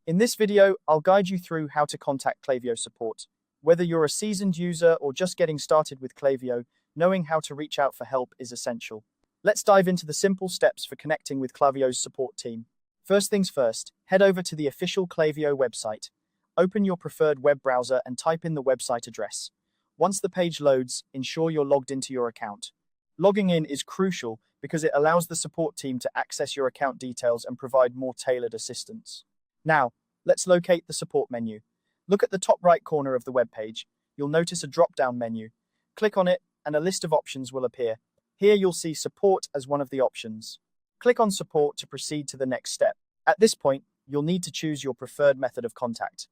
In this video, I'll guide you through how to contact Klaviyo support. Whether you're a seasoned user or just getting started with Klaviyo, knowing how to reach out for help is essential. Let's dive into the simple steps for connecting with Klaviyo's support team. First things first, head over to the official Klaviyo website. Open your preferred web browser and type in the website address. Once the page loads, ensure you're logged into your account. Logging in is crucial because it allows the support team to access your account details and provide more tailored assistance. Now, let's locate the support menu. Look at the top right corner of the web page. You'll notice a drop-down menu. Click on it and a list of options will appear. Here you'll see support as one of the options. Click on support to proceed to the next step. At this point, you'll need to choose your preferred method of contact.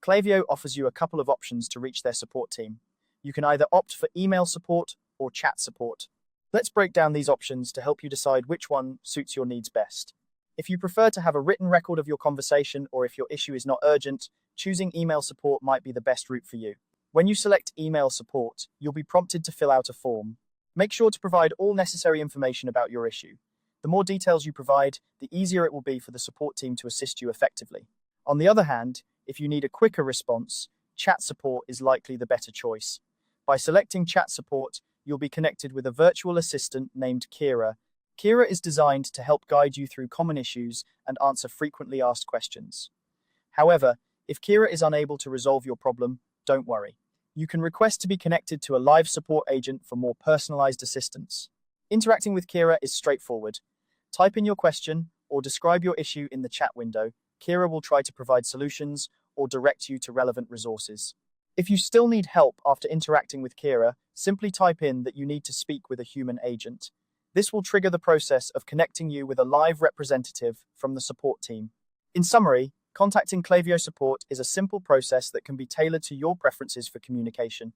Klaviyo offers you a couple of options to reach their support team. You can either opt for email support or chat support. Let's break down these options to help you decide which one suits your needs best. If you prefer to have a written record of your conversation or if your issue is not urgent, choosing email support might be the best route for you. When you select email support, you'll be prompted to fill out a form. Make sure to provide all necessary information about your issue. The more details you provide, the easier it will be for the support team to assist you effectively. On the other hand, if you need a quicker response, chat support is likely the better choice. By selecting chat support, you'll be connected with a virtual assistant named Kira. Kira is designed to help guide you through common issues and answer frequently asked questions. However, if Kira is unable to resolve your problem, don't worry. You can request to be connected to a live support agent for more personalized assistance. Interacting with Kira is straightforward. Type in your question or describe your issue in the chat window. Kira will try to provide solutions or direct you to relevant resources. If you still need help after interacting with Kira, simply type in that you need to speak with a human agent. This will trigger the process of connecting you with a live representative from the support team. In summary, contacting Klaviyo support is a simple process that can be tailored to your preferences for communication.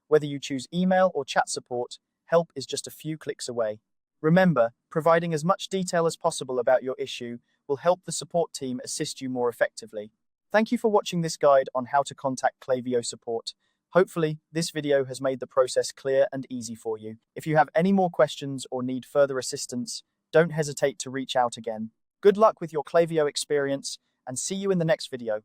Whether you choose email or chat support, help is just a few clicks away. Remember, providing as much detail as possible about your issue will help the support team assist you more effectively. Thank you for watching this guide on how to contact Klaviyo support. Hopefully, this video has made the process clear and easy for you. If you have any more questions or need further assistance, don't hesitate to reach out again. Good luck with your Klaviyo experience and see you in the next video.